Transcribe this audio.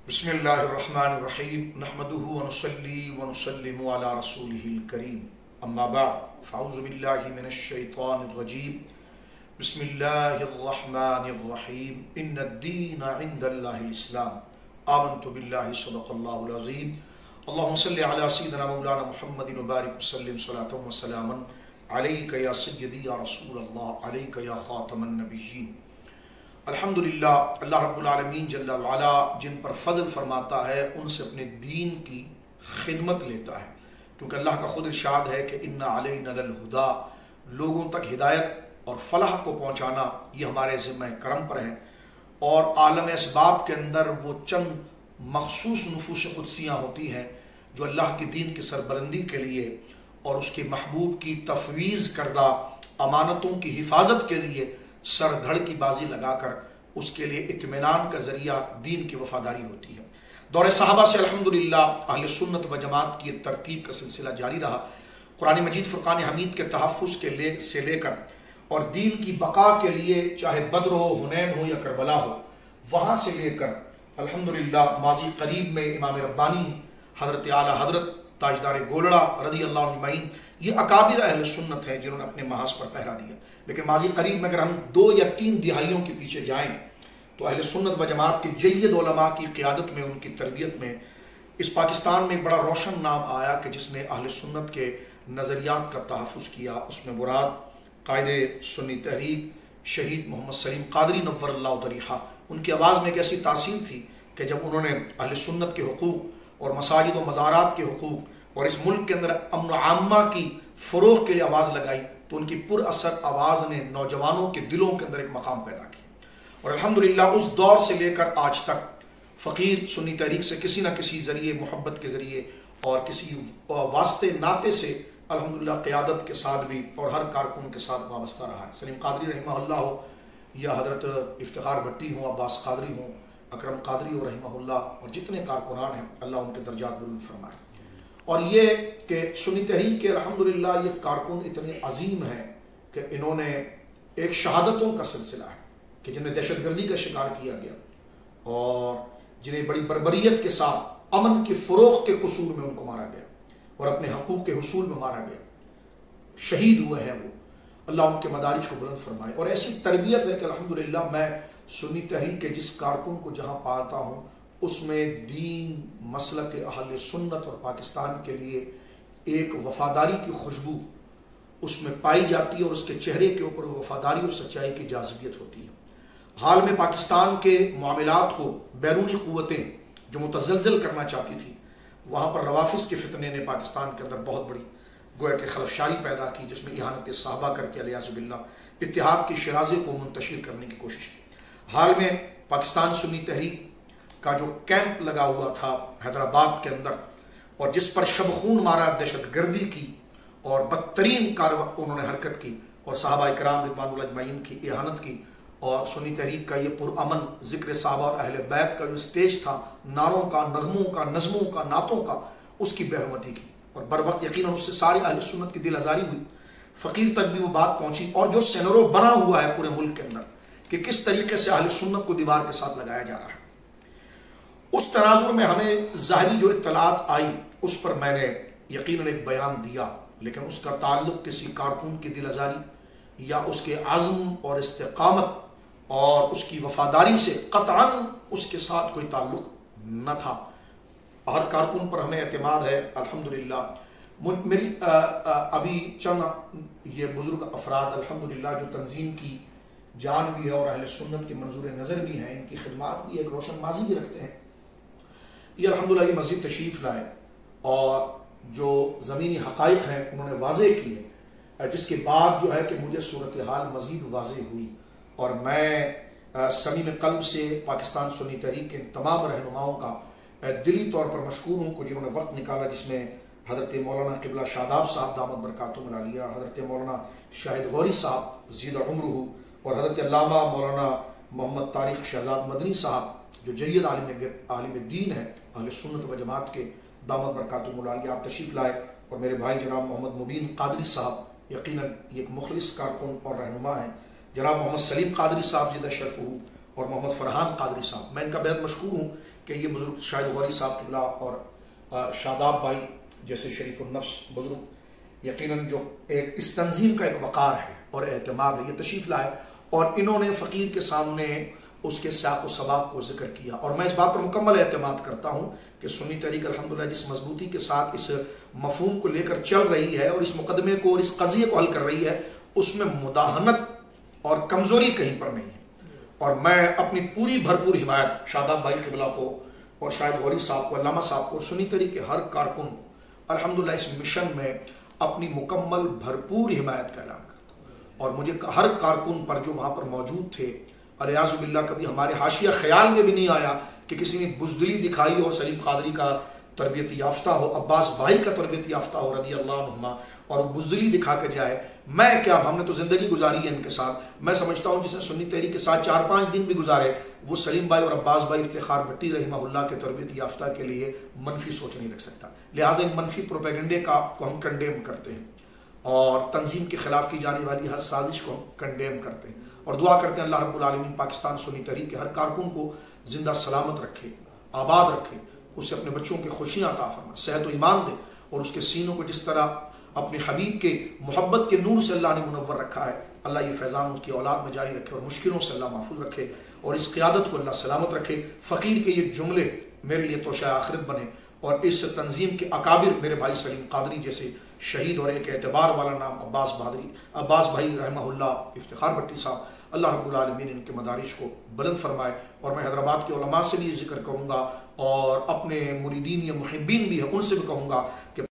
بسم اللہ الرحمن الرحیم نحمده ونصلی ونسلم علی رسوله الکریم اما بعد فاعوذ باللہ من الشیطان الرجیم بسم اللہ الرحمن الرحیم ان الدین عند اللہ الاسلام آمنت باللہ صدق اللہ العظیم اللہم صلی علی سیدنا مولانا محمد وبارک وسلم صلاة و سلاما علیک یا سیدی یا رسول اللہ علیک یا خاتم النبیین۔ الحمدللہ اللہ رب العالمین جل وعلا جن پر فضل فرماتا ہے ان سے اپنے دین کی خدمت لیتا ہے، کیونکہ اللہ کا خود ارشاد ہے کہ اِنَّ عَلَيْنَا لَلْهُدَىٰ، لوگوں تک ہدایت اور فلاح کو پہنچانا یہ ہمارے ذمہ کرم پر ہے، اور عالم اسباب کے اندر وہ چند مخصوص نفوس قدسیاں ہوتی ہیں جو اللہ کے دین کی سربلندی کے لیے اور اس کے محبوب کی تفویض کردہ امانتوں کی حفاظت کے لیے سر دھڑ کی بازی لگا کر اس کے لیے اطمینان کا ذریعہ دین کی وفاداری ہوتی ہے۔ دور صحابہ سے الحمدللہ اہل سنت و جماعت کی ترتیب کا سلسلہ جاری رہا، قرآن مجید فرقان حمید کے تحفظ سے لے کر اور دین کی بقا کے لیے چاہے بدر ہو، حنین ہو یا کربلا ہو، وہاں سے لے کر الحمدللہ ماضی قریب میں امام ربانی حضرت اعلیٰ حضرت تاجدار گولڑا رضی اللہ عنہ اجمعین، یہ اکابر اہل سنت ہیں جنہوں نے اپنے محاذ پر پہرا دیا۔ لیکن ماضی قریب میں اگر ہم 2 یا 3 دہائیوں کے پیچھے جائیں تو اہل سنت و جماعت کے جید علماء کی قیادت میں، ان کی تربیت میں اس پاکستان میں ایک بڑا روشن نام آیا کہ جس نے اہل سنت کے نظریات کا تحفظ کیا۔ اس میں مراد قائد سنی تحریک شہید محمد سلیم قادری نور اللہ ضریحہ، ان کی آواز میں ایک ایسی تاثیر تھی کہ جب انہوں نے اہل سنت کے حقوق اور مساجد و مزارات کے حقوق اور اس ملک کے اندر امن و عامہ کی فروغ کے لیے آواز لگائی تو ان کی پر اثر آواز نے نوجوانوں کے دلوں کے اندر ایک مقام پیدا کیا، اور الحمدللہ اس دور سے لے کر آج تک فقیر سنی تحریک سے کسی نہ کسی ذریعے، محبت کے ذریعے اور کسی واسطے ناطے سے الحمدللہ قیادت کے ساتھ بھی اور ہر کارکن کے ساتھ وابستہ رہا ہے۔ سلیم قادری رحمہ اللہ ہو یا حضرت افتخار بھٹی ہوں، عباس قادری ہوں، اکرم قادری ہو رحمہ اللہ، اور جتنے کارکنان ہیں اللہ ان کے درجات بلند فرمائے۔ اور یہ کہ سنی تحریک کے الحمدللہ یہ کارکن اتنے عظیم ہیں کہ انہوں نے ایک شہادتوں کا سلسلہ ہے کہ جنہیں دہشت گردی کا شکار کیا گیا اور جنہیں بڑی بربریت کے ساتھ امن کے فروغ کے قصور میں ان کو مارا گیا اور اپنے حقوق کے حصول میں مارا گیا، شہید ہوئے ہیں وہ، اللہ ان کے مدارج کو بلند فرمائے۔ اور ایسی تربیت ہے کہ الحمدللہ میں سنی تحریک کے جس کارکن کو جہاں پاتا ہوں اس میں دین، مسلک اہل سنت اور پاکستان کے لیے ایک وفاداری کی خوشبو اس میں پائی جاتی ہے، اور اس کے چہرے کے اوپر وفاداری اور سچائی کی جاذبیت ہوتی ہے۔ حال میں پاکستان کے معاملات کو بیرونی قوتیں جو متزلزل کرنا چاہتی تھی، وہاں پر روافظ کے فتنے نے پاکستان کے اندر بہت بڑی گویا کہ خلفشاری پیدا کی، جس میں اہانت صحابہ کر کے علیہ باللہ اتحاد کے شرازے کو منتشر کرنے کی کوشش کی۔ حال میں پاکستان سنی تحریک کا جو کیمپ لگا ہوا تھا حیدرآباد کے اندر، اور جس پر شب خون مارا، دہشت گردی کی اور بدترین انہوں نے حرکت کی اور صحابہ اکرام رضوان اللہ اجمعین کی اہانت کی، اور سنی تحریک کا یہ پرامن ذکر صحابہ اور اہل بیت کا جو اسٹیج تھا، نعروں کا، نغموں کا، نظموں کا، نعتوں کا، اس کی بے حرمتی کی، اور بر وقت یقیناً اس سے سارے اہل سنت کی دل آزاری ہوئی، فقیر تک بھی وہ بات پہنچی، اور جو سینرو بنا ہوا ہے پورے ملک کے اندر کہ کس طریقے سے اہل سنت کو دیوار کے ساتھ لگایا جا رہا ہے، اس تناظر میں ہمیں ظاہری جو اطلاعات آئی اس پر میں نے یقیناً ایک بیان دیا، لیکن اس کا تعلق کسی کارکن کی دل آزاری یا اس کے عزم اور استقامت اور اس کی وفاداری سے قطعاً اس کے ساتھ کوئی تعلق نہ تھا۔ ہر کارکن پر ہمیں اعتماد ہے الحمدللہ۔ میری ابھی چند یہ بزرگ افراد الحمدللہ جو تنظیم کی جان بھی ہے اور اہل سنت کے منظور نظر بھی ہیں، ان کی خدمات بھی ایک روشن ماضی بھی رکھتے ہیں، یہ الحمدللہ یہ مسجد تشریف لائے اور جو زمینی حقائق ہیں انہوں نے واضح کیے، جس کے بعد جو ہے کہ مجھے صورتحال مزید واضح ہوئی، اور میں صمیم قلب سے پاکستان سنی تحریک کے تمام رہنماؤں کا دلی طور پر مشکور ہوں کہ جنہوں نے وقت نکالا، جس میں حضرت مولانا قبلہ شاداب صاحب دامت برکاتہم العالیہ، حضرت مولانا شاہد غوری صاحب زید عمرہ، اور حضرت علامہ مولانا محمد طارق شہزاد مدنی صاحب جو جید عالم دین ہے اہل سنت و جماعت کے، دامت برکاتہم العالیہ، آپ تشریف لائے، اور میرے بھائی جناب محمد مبین قادری صاحب یقیناً ایک مخلص کارکن اور رہنما ہیں، جناب محمد سلیم قادری صاحب زیدہ شرف ہو، اور محمد فرحان قادری صاحب، میں ان کا بہت مشکور ہوں کہ یہ بزرگ شاہد غوری صاحب قبلہ اور شاداب بھائی جیسے شریف النفس بزرگ یقیناً جو ایک اس تنظیم کا ایک وقار ہے اور اعتماد ہے، یہ تشریف لائے اور انہوں نے فقیر کے سامنے اس کے ساق و سباق کو ذکر کیا، اور میں اس بات پر مکمل اعتماد کرتا ہوں کہ سنی تحریک الحمدللہ جس مضبوطی کے ساتھ اس مفہوم کو لے کر چل رہی ہے اور اس مقدمے کو اور اس قضیے کو حل کر رہی ہے، اس میں مداہنت اور کمزوری کہیں پر نہیں ہے، اور میں اپنی پوری بھرپور حمایت شاداب بھائی قبلہ کو اور شاہد غوری صاحب کو، علامہ صاحب کو اور سنی تحریک کے ہر کارکن کو الحمدللہ اس مشن میں اپنی مکمل بھرپور حمایت کا اعلان کرتا ہوں، اور مجھے ہر کارکن پر جو وہاں پر موجود تھے، الیاذ باللہ کبھی ہمارے حاشیہ خیال میں بھی نہیں آیا کہ کسی نے بزدلی دکھائی ہو، سلیم قادری کا تربیت یافتہ ہو، عباس بھائی کا تربیت یافتہ ہو رضی اللہ عنہما، اور وہ بزدلی دکھا کے جائے۔ میں کیا، ہم نے تو زندگی گزاری ہے ان کے ساتھ، میں سمجھتا ہوں جس نے سنی تحریک کے ساتھ 4-5 دن بھی گزارے وہ سلیم بھائی اور عباس بھائی افتخار بھٹی رحمہ اللہ کے تربیت یافتہ کے لیے منفی سوچ نہیں رکھ سکتا، لہٰذا ان منفی پروپیگنڈے کو ہم کنڈیم کرتے ہیں اور تنظیم کے خلاف کی جانے والی ہر سازش کو ہم کنڈیم کرتے ہیں، اور دعا کرتے ہیں اللہ رب العالمین پاکستان سنی تحریک کے ہر کارکن کو زندہ سلامت رکھے، آباد رکھے، اسے اپنے بچوں کی خوشیاں عطا فرمائے، صحت و ایمان دے، اور اس کے سینوں کو جس طرح اپنے حبیب کے محبت کے نور سے اللہ نے منور رکھا ہے، اللہ یہ فیضان اس کی اولاد میں جاری رکھے اور مشکلوں سے اللہ محفوظ رکھے، اور اس قیادت کو اللہ سلامت رکھے۔ فقیر کے یہ جملے میرے لیے توشہ آخرت بنے، اور اس تنظیم کے اکابر میرے بھائی سلیم قادری جیسے شہید اور ایک اعتبار والا نام عباس بھائی رحمہ اللہ، افتخار بھٹی صاحب، اللہ رب العالمین ان کے مدارج کو بلند فرمائے۔ اور میں حیدرآباد کے علماء سے بھی یہ ذکر کروں گا اور اپنے مریدین یا محبین بھی ہیں ان سے بھی کہوں گا کہ